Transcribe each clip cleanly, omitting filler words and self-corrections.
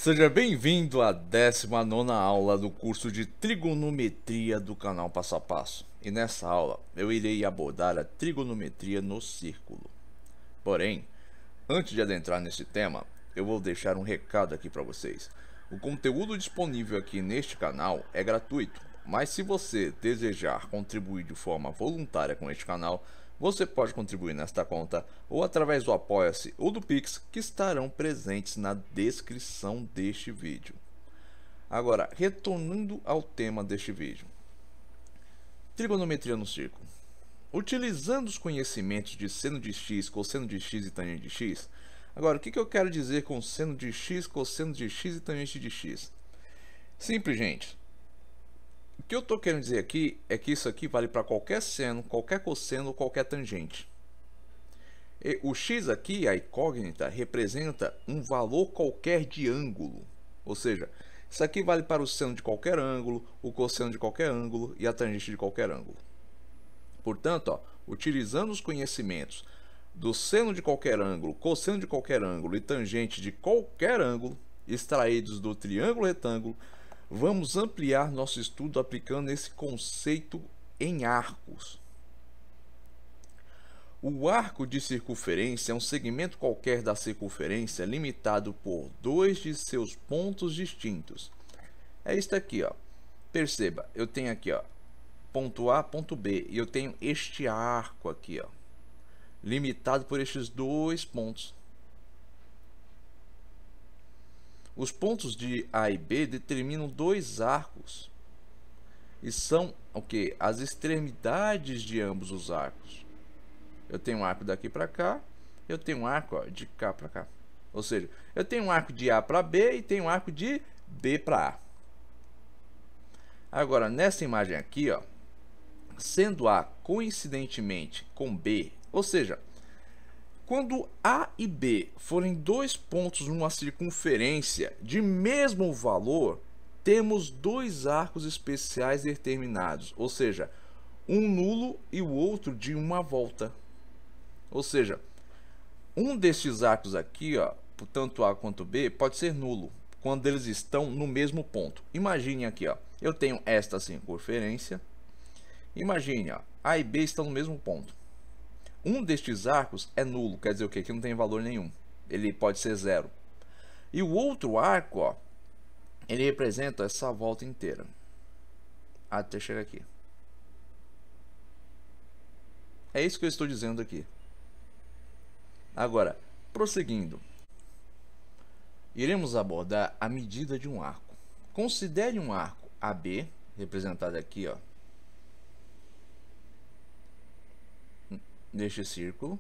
Seja bem-vindo à 19ª aula do curso de trigonometria do canal Passo a Passo. E nessa aula eu irei abordar a trigonometria no círculo. Porém, antes de adentrar nesse tema, eu vou deixar um recado aqui para vocês. O conteúdo disponível aqui neste canal é gratuito, mas se você desejar contribuir de forma voluntária com este canal, você pode contribuir nesta conta ou através do Apoia-se ou do Pix, que estarão presentes na descrição deste vídeo. Agora, retornando ao tema deste vídeo. Trigonometria no círculo. Utilizando os conhecimentos de seno de x, cosseno de x e tangente de x. Agora, o que eu quero dizer com seno de x, cosseno de x e tangente de x? Simples, gente. O que eu estou querendo dizer aqui é que isso aqui vale para qualquer seno, qualquer cosseno, qualquer tangente. E o x aqui, a incógnita, representa um valor qualquer de ângulo. Ou seja, isso aqui vale para o seno de qualquer ângulo, o cosseno de qualquer ângulo e a tangente de qualquer ângulo. Portanto, utilizando os conhecimentos do seno de qualquer ângulo, cosseno de qualquer ângulo e tangente de qualquer ângulo, extraídos do triângulo retângulo, vamos ampliar nosso estudo aplicando esse conceito em arcos. O arco de circunferência é um segmento qualquer da circunferência limitado por dois de seus pontos distintos. É isso aqui, ó. Perceba, eu tenho aqui, ó, ponto A, ponto B, e eu tenho este arco aqui, ó, limitado por estes dois pontos. Os pontos de A e B determinam dois arcos e são o que? As extremidades de ambos os arcos. Eu tenho um arco daqui para cá, eu tenho um arco, ó, de cá para cá. Ou seja, eu tenho um arco de A para B e tenho um arco de B para A. Agora, nessa imagem aqui, ó, sendo A coincidentemente com B, ou seja, quando A e B forem dois pontos numa circunferência de mesmo valor, temos dois arcos especiais determinados, ou seja, um nulo e o outro de uma volta. Ou seja, um destes arcos aqui, ó, tanto A quanto B, pode ser nulo quando eles estão no mesmo ponto. Imagine aqui, ó, eu tenho esta circunferência. Imagine, ó, A e B estão no mesmo ponto. Um destes arcos é nulo, quer dizer o quê? Que não tem valor nenhum. Ele pode ser zero. E o outro arco, ó, ele representa essa volta inteira até chegar aqui. É isso que eu estou dizendo aqui. Agora, prosseguindo, iremos abordar a medida de um arco. Considere um arco AB, representado aqui, ó, neste círculo,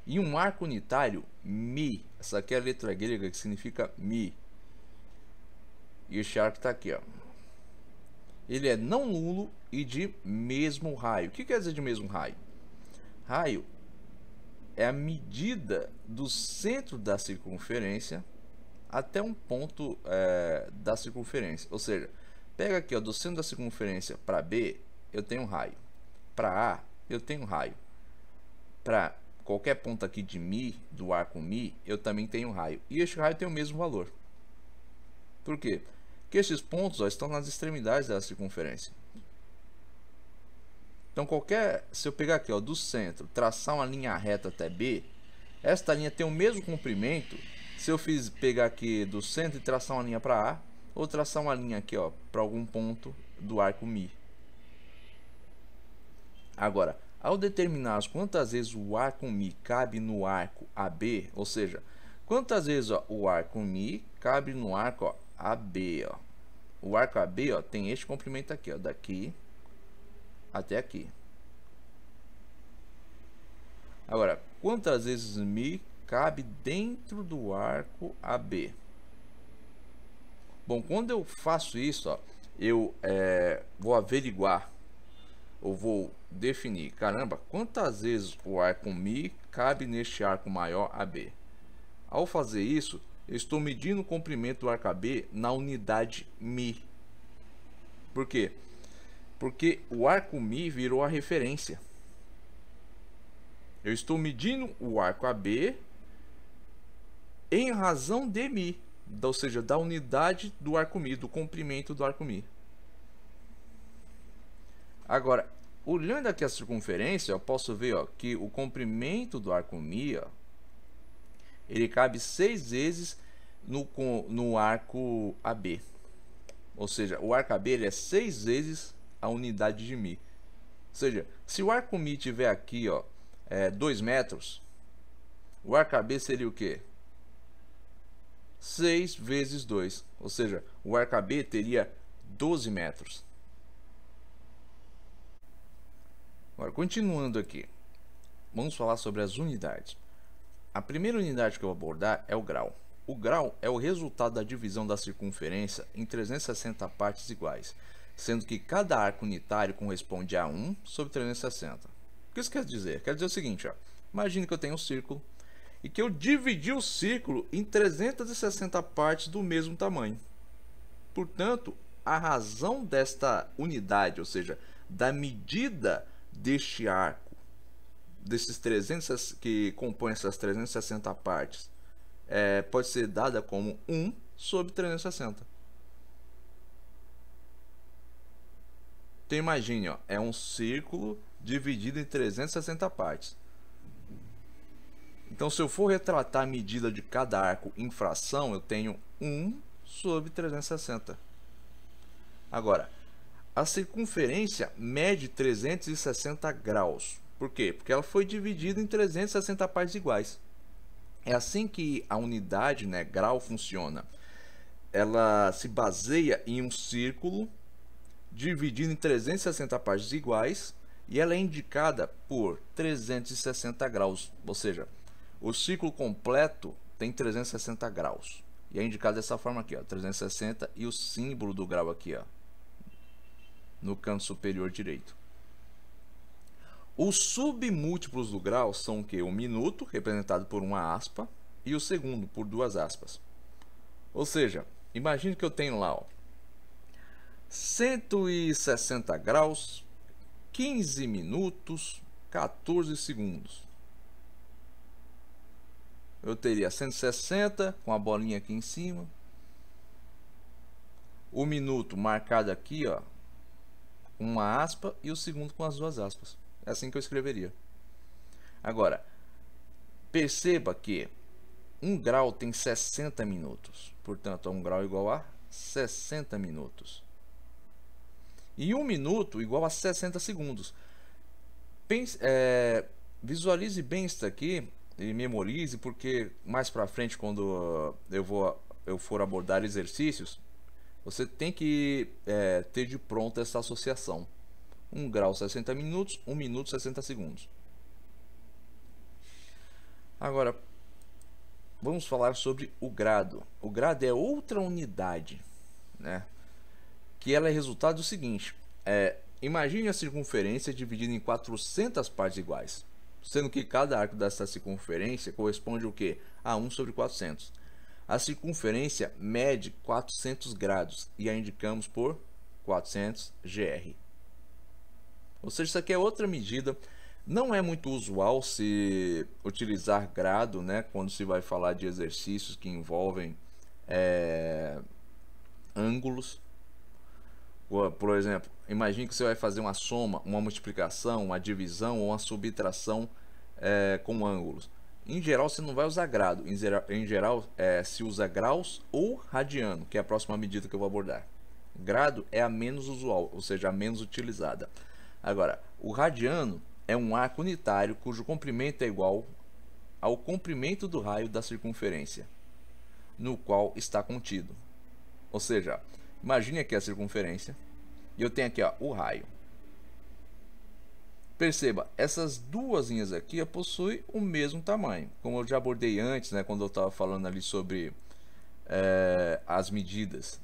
e um arco unitário Mi. Essa aqui é a letra grega que significa Mi. E este arco está aqui, ó. Ele é não nulo e de mesmo raio. O que quer dizer de mesmo raio? Raio é a medida do centro da circunferência até um ponto da circunferência. Ou seja, pega aqui, ó, do centro da circunferência para B, eu tenho raio. Para A, eu tenho raio. Para qualquer ponto aqui de Mi, do arco Mi, eu também tenho raio. E este raio tem o mesmo valor. Por quê? Porque esses pontos, ó, estão nas extremidades da circunferência. Então, se eu pegar aqui, ó, do centro, traçar uma linha reta até B, esta linha tem o mesmo comprimento se eu pegar aqui do centro e traçar uma linha para A, ou traçar uma linha aqui, ó, para algum ponto do arco Mi. Agora, ao determinar quantas vezes o arco Mi cabe no arco AB, ou seja, quantas vezes, ó, o arco Mi cabe no arco, ó, AB, ó. O arco AB, ó, tem este comprimento aqui, ó, daqui até aqui. Agora, quantas vezes Mi cabe dentro do arco AB? Bom, quando eu faço isso, ó, eu vou averiguar, ou vou definir, caramba, quantas vezes o arco Mi cabe neste arco maior AB. Ao fazer isso, eu estou medindo o comprimento do arco AB na unidade Mi. Por quê? Porque o arco Mi virou a referência. Eu estou medindo o arco AB em razão de Mi. ou seja, da unidade do arco-mi, do comprimento do arco-mi. Agora, olhando aqui a circunferência, eu posso ver, ó, que o comprimento do arco-mi, ó, ele cabe 6 vezes no arco AB. Ou seja, o arco AB ele é 6 vezes a unidade de mi. Ou seja, se o arco mi tiver aqui, ó, 2 metros, o arco AB seria o quê? 6 vezes 2. Ou seja, o arco AB teria 12 metros. Agora, continuando aqui, vamos falar sobre as unidades. A primeira unidade que eu vou abordar é o grau. O grau é o resultado da divisão da circunferência em 360 partes iguais, sendo que cada arco unitário corresponde a 1 sobre 360. O que isso quer dizer? Quer dizer o seguinte, ó, imagine que eu tenho um círculo e que eu dividi o círculo em 360 partes do mesmo tamanho. Portanto, a razão desta unidade, ou seja, da medida deste arco, desses 300 que compõem essas 360 partes, pode ser dada como 1 sobre 360. Então imagine, ó, é um círculo dividido em 360 partes. Então, se eu for retratar a medida de cada arco em fração, eu tenho 1 sobre 360. Agora, a circunferência mede 360 graus. Por quê? Porque ela foi dividida em 360 partes iguais. É assim que a unidade, né, grau, funciona. Ela se baseia em um círculo dividido em 360 partes iguais e ela é indicada por 360 graus. Ou seja, o círculo completo tem 360 graus. E é indicado dessa forma aqui, ó, 360 e o símbolo do grau aqui, ó, no canto superior direito. Os submúltiplos do grau são o que? O minuto, representado por uma aspa, e o segundo, por 2 aspas. Ou seja, imagine que eu tenho lá, ó, 160 graus, 15 minutos, 14 segundos. Eu teria 160 com a bolinha aqui em cima. O minuto marcado aqui, ó, uma aspa, e o segundo com as 2 aspas. É assim que eu escreveria. Agora, perceba que 1 grau tem 60 minutos. Portanto, 1 grau igual a 60 minutos. E 1 minuto igual a 60 segundos. Visualize bem isso aqui e memorize, porque mais para frente, quando eu for abordar exercícios, você tem que ter de pronto essa associação. 1 grau 60 minutos, 1 minuto 60 segundos. Agora, vamos falar sobre o grado. O grado é outra unidade, né? Que ela é resultado do seguinte. Imagine a circunferência dividida em 400 partes iguais, sendo que cada arco dessa circunferência corresponde ao quê? A 1 sobre 400. A circunferência mede 400 graus e a indicamos por 400 gr. Ou seja, isso aqui é outra medida. Não é muito usual se utilizar grado, né, quando se vai falar de exercícios que envolvem ângulos. Por exemplo, imagine que você vai fazer uma soma, uma multiplicação, uma divisão ou uma subtração com ângulos. Em geral, você não vai usar grado. Em geral, se usa graus ou radiano, que é a próxima medida que eu vou abordar. Grado é a menos usual, ou seja, a menos utilizada. Agora, o radiano é um arco unitário cujo comprimento é igual ao comprimento do raio da circunferência, no qual está contido. Ou seja, imagine aqui a circunferência e eu tenho aqui, ó, o raio. Perceba, essas duas linhas aqui possuem o mesmo tamanho, como eu já abordei antes, né, quando eu estava falando ali sobre as medidas.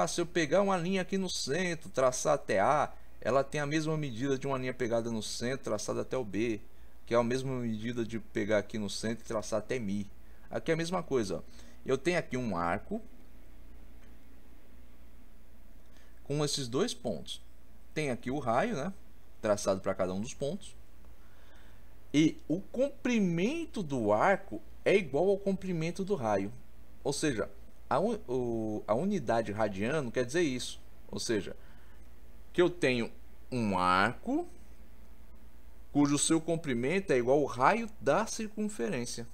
Se eu pegar uma linha aqui no centro, traçar até A, ela tem a mesma medida de uma linha pegada no centro, traçada até o B, que é a mesma medida de pegar aqui no centro e traçar até Mi. Aqui é a mesma coisa, ó. Eu tenho aqui um arco com esses 2 pontos. Tem aqui o raio, né, traçado para cada um dos pontos. E o comprimento do arco é igual ao comprimento do raio. Ou seja, a unidade radiano quer dizer isso. Ou seja, que eu tenho um arco cujo seu comprimento é igual ao raio da circunferência.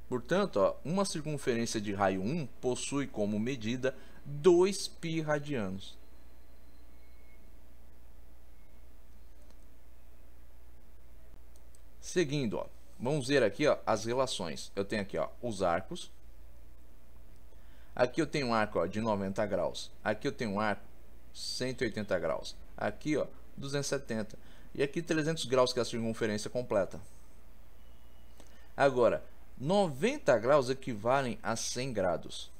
Portanto, ó, uma circunferência de raio 1 possui como medida 2π radianos. Seguindo, ó, vamos ver aqui, ó, as relações. Eu tenho aqui, ó, os arcos. Aqui eu tenho um arco, ó, de 90 graus. Aqui eu tenho um arco 180 graus. Aqui, ó, 270. E aqui 300 graus, que é a circunferência completa. Agora, 90 graus equivalem a 100 graus.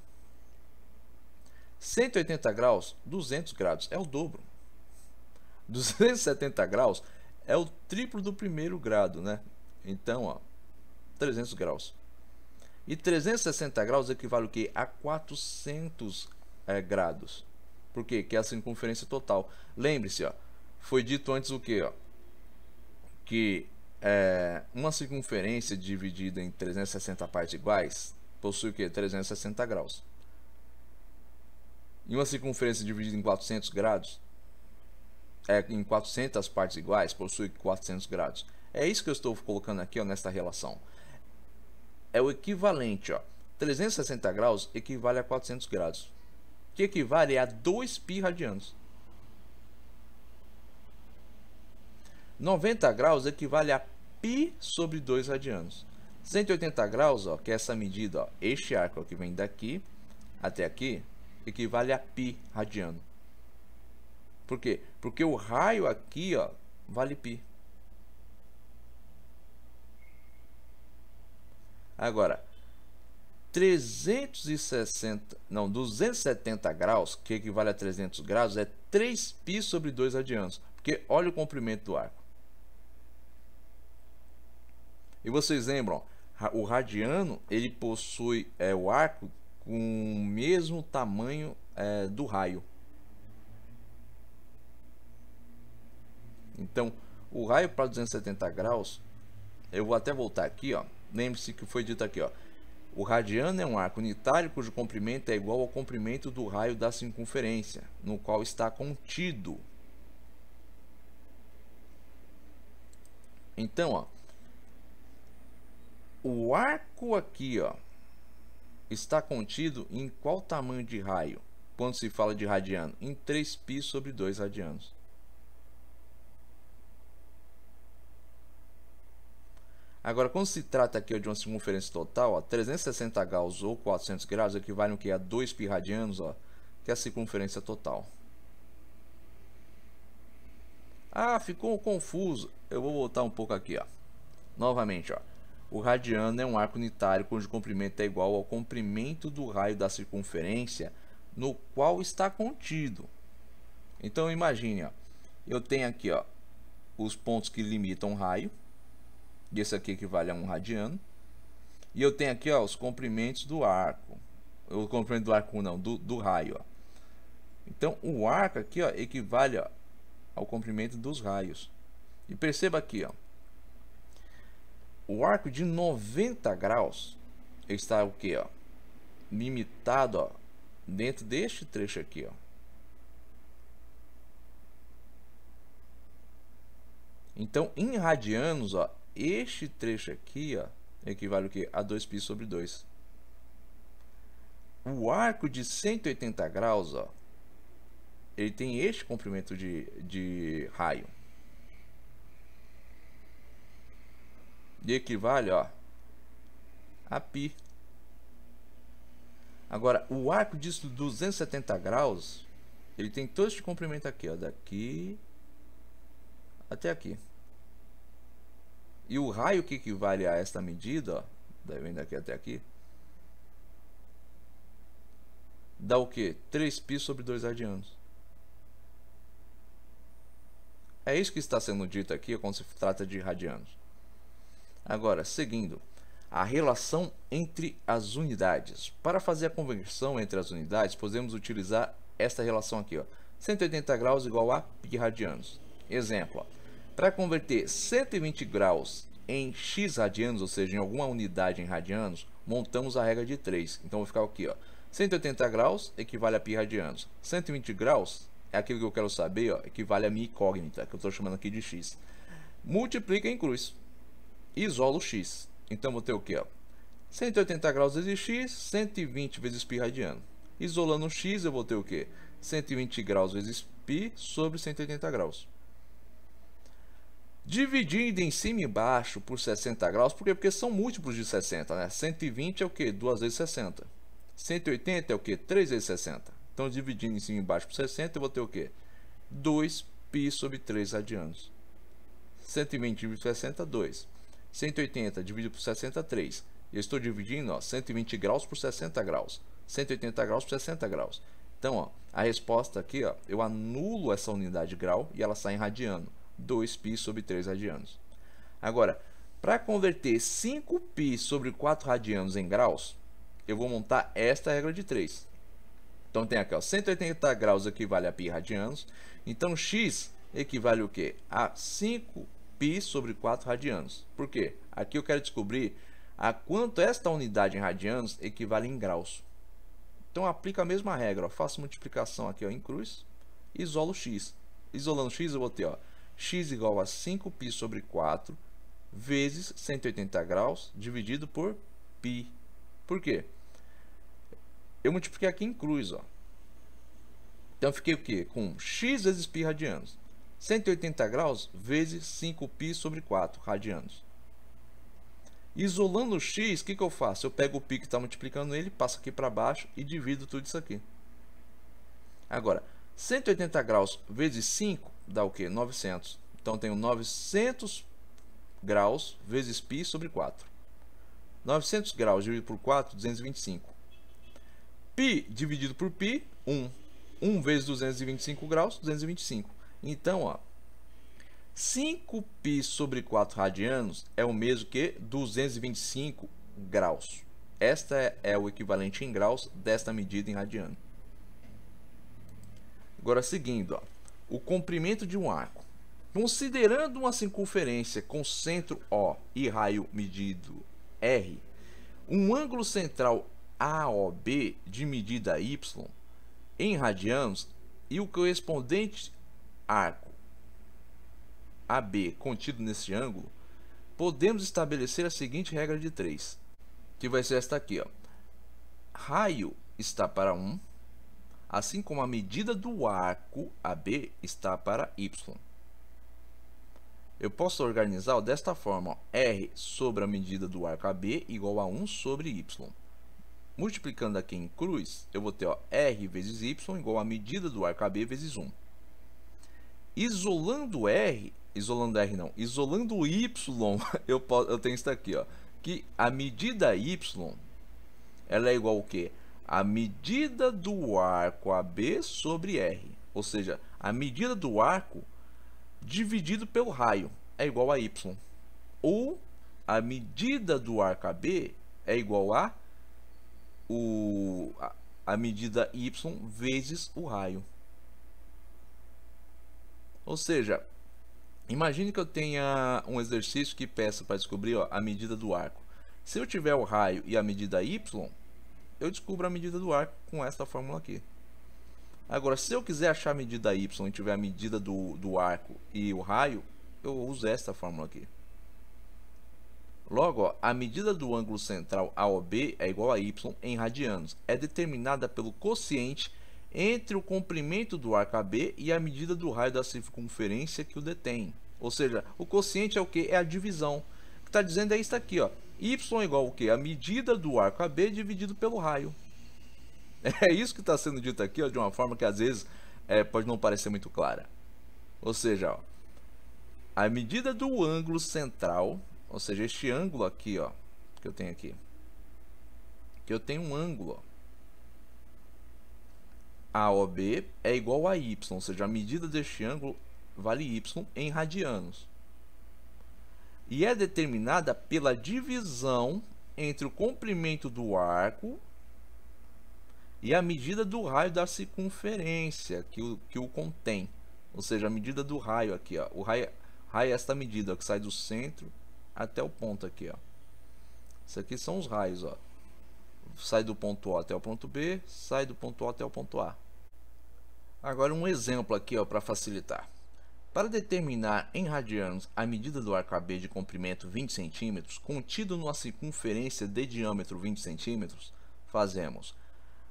180 graus, 200 graus. É o dobro. 270 graus é o triplo do primeiro grado, né? Então, ó, 300 graus. E 360 graus equivale o quê? A 400 graus. Por quê? Que é a circunferência total. Lembre-se, ó, foi dito antes o quê? Ó? Que uma circunferência dividida em 360 partes iguais possui o quê? 360 graus. E uma circunferência dividida em 400 graus, em 400 partes iguais, possui 400 graus. É isso que eu estou colocando aqui, ó, nesta relação. É o equivalente, ó. 360 graus equivale a 400 graus, que equivale a 2π radianos. 90 graus equivale a π sobre 2 radianos. 180 graus, ó, que é essa medida, ó, este arco, ó, que vem daqui até aqui, equivale a π radiano. Por quê? Porque o raio aqui, ó, vale π. Agora, 270 graus, que equivale a 300 graus, é 3π sobre 2 radianos. Porque olha o comprimento do arco. E vocês lembram, o radiano, ele possui o arco com o mesmo tamanho do raio. Então, o raio para 270 graus, eu vou até voltar aqui, ó. Lembre-se que foi dito aqui, ó. O radiano é um arco unitário cujo comprimento é igual ao comprimento do raio da circunferência, no qual está contido. Então, ó, o arco aqui, ó, está contido em qual tamanho de raio? Quando se fala de radiano? Em 3π sobre 2 radianos. Agora, quando se trata aqui, ó, de uma circunferência total, ó, 360 graus ou 400 graus equivalem a 2π radianos, ó, que é a circunferência total. Ah, ficou confuso. Eu vou voltar um pouco aqui, ó. Novamente, ó. O radiano é um arco unitário cujo comprimento é igual ao comprimento do raio da circunferência no qual está contido. Então, imagine, ó, eu tenho aqui, ó, os pontos que limitam o raio. E esse aqui equivale a 1 radiano. E eu tenho aqui, ó, os comprimentos do arco. O comprimento do arco não, do raio, ó. Então, o arco aqui, ó, equivale, ó, ao comprimento dos raios. E perceba aqui, ó, o arco de 90 graus está o que, ó, limitado, ó, dentro deste trecho aqui, ó. Então, em radianos, ó, este trecho aqui, ó, equivale o que? A 2π sobre 2. O arco de 180 graus, ó, ele tem este comprimento de raio. E equivale, ó, a π. Agora, o arco de 270 graus, ele tem todo este comprimento aqui, ó, daqui até aqui. E o raio que equivale a esta medida, ó, vem daqui até aqui, dá o que? 3π sobre 2 radianos. É isso que está sendo dito aqui quando se trata de radianos. Agora, seguindo, a relação entre as unidades. Para fazer a conversão entre as unidades, podemos utilizar esta relação aqui, ó, 180 graus igual a π radianos. Exemplo, para converter 120 graus em x radianos, ou seja, em alguma unidade em radianos, montamos a regra de 3. Então vou ficar aqui, ó. 180 graus equivale a π radianos. 120 graus é aquilo que eu quero saber, ó, equivale a minha incógnita, que eu estou chamando aqui de x. Multiplica em cruz. Isola o x. Então vou ter o que, ó? 180 graus vezes x, 120 vezes π radiano. Isolando o x, eu vou ter o que? 120 graus vezes π sobre 180 graus. Dividindo em cima e embaixo por 60 graus, por quê? Porque são múltiplos de 60, né? 120 é o que? 2 vezes 60. 180 é o que? 3 vezes 60. Então, dividindo em cima e embaixo por 60, eu vou ter o que? 2π sobre 3 radianos. 120 dividido por 60, 2. 180 dividido por 60, 3. Eu estou dividindo, ó, 120 graus por 60 graus. 180 graus por 60 graus. Então, ó, a resposta aqui, ó, eu anulo essa unidade de grau e ela sai em radiano. 2π sobre 3 radianos. Agora, para converter 5π sobre 4 radianos em graus, eu vou montar esta regra de 3. Então tem aqui, ó, 180 graus equivale a π radianos. Então x equivale o quê? A 5π sobre 4 radianos. Por quê? Aqui eu quero descobrir a quanto esta unidade em radianos equivale em graus. Então aplica a mesma regra, ó, faço multiplicação aqui, ó, em cruz, isolo x. Isolando x eu vou ter, ó, x igual a 5π sobre 4 vezes 180 graus dividido por π. Por quê? Eu multipliquei aqui em cruz, ó. Então eu fiquei o quê? Com x vezes π radianos. 180 graus vezes 5π sobre 4 radianos. Isolando o x, o que eu faço? Eu pego o π que está multiplicando ele, passo aqui para baixo e divido tudo isso aqui. Agora, 180 graus vezes 5 dá o quê? 900. Então, eu tenho 900 graus vezes π sobre 4. 900 graus dividido por 4, 225. Π dividido por π, 1. 1 vezes 225 graus, 225. Então, ó, 5π sobre 4 radianos é o mesmo que 225 graus. Esta é o equivalente em graus desta medida em radiano. Agora, seguindo, ó, o comprimento de um arco. Considerando uma circunferência com centro O e raio medido R, um ângulo central AOB de medida Y em radianos e o correspondente arco AB contido nesse ângulo, podemos estabelecer a seguinte regra de 3, que vai ser esta aqui, ó. Raio está para 1, assim como a medida do arco AB está para Y. Eu posso organizar, ó, desta forma, ó, R sobre a medida do arco AB igual a 1 sobre Y. Multiplicando aqui em cruz, eu vou ter, ó, R vezes Y igual a medida do arco AB vezes 1. Isolando R isolando Y, eu tenho isso aqui, ó, que a medida Y, ela é igual ao quê? A medida do arco AB sobre R. Ou seja, a medida do arco dividido pelo raio é igual a Y. Ou a medida do arco AB é igual a medida Y vezes o raio. Ou seja, imagine que eu tenha um exercício que peça para descobrir, ó, a medida do arco. Se eu tiver o raio e a medida Y, eu descubro a medida do arco com esta fórmula aqui. Agora, se eu quiser achar a medida Y e tiver a medida do arco e o raio, eu uso esta fórmula aqui. Logo, ó, a medida do ângulo central AOB é igual a Y em radianos. É determinada pelo quociente entre o comprimento do arco AB e a medida do raio da circunferência que o detém. Ou seja, o quociente é o que? É a divisão. O que está dizendo é isso aqui, ó. Y é igual ao que? A medida do arco AB dividido pelo raio. É isso que está sendo dito aqui, ó, de uma forma que às vezes pode não parecer muito clara. Ou seja, ó, a medida do ângulo central, ou seja, este ângulo aqui, ó, que eu tenho aqui, que eu tenho um ângulo, ó, AOB é igual a Y, ou seja, a medida deste ângulo vale Y em radianos. E é determinada pela divisão entre o comprimento do arco e a medida do raio da circunferência que o contém. Ou seja, a medida do raio aqui, ó. O raio é esta medida, ó, que sai do centro até o ponto aqui, ó. Isso aqui são os raios, ó. sai do ponto O até o ponto B, sai do ponto O até o ponto A. Agora um exemplo aqui para facilitar. Para determinar em radianos a medida do arco AB de comprimento 20 cm, contido numa circunferência de diâmetro 20 cm, fazemos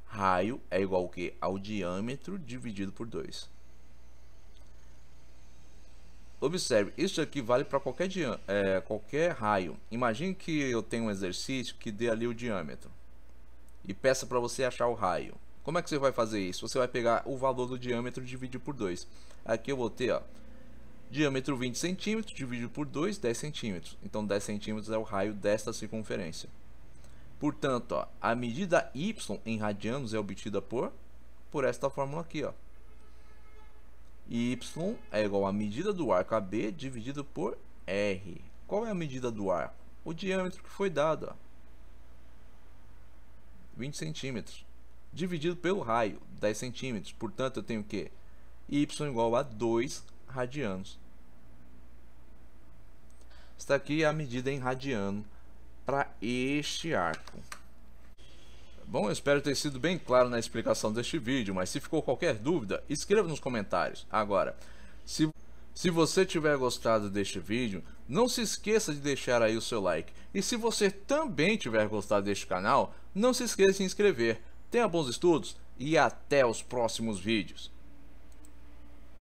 raio é igual ao que? Ao diâmetro dividido por 2. Observe, isso aqui vale para qualquer raio. Imagine que eu tenho um exercício que dê ali o diâmetro e peça para você achar o raio. Como é que você vai fazer isso? Você vai pegar o valor do diâmetro e dividir por 2. Aqui eu vou ter, ó, diâmetro 20 cm dividido por 2, 10 cm. Então 10 cm é o raio desta circunferência. Portanto, ó, a medida y em radianos é obtida por esta fórmula aqui, ó. Y é igual à medida do arco AB dividido por R. Qual é a medida do arco? O diâmetro que foi dado, ó, 20 centímetros, dividido pelo raio, 10 centímetros. Portanto, eu tenho que Y igual a 2 radianos. Está aqui a medida em radiano para este arco. Bom, eu espero ter sido bem claro na explicação deste vídeo, mas se ficou qualquer dúvida, escreva nos comentários. Agora, se você tiver gostado deste vídeo, não se esqueça de deixar aí o seu like. E se você também tiver gostado deste canal, não se esqueça de se inscrever. Tenha bons estudos e até os próximos vídeos.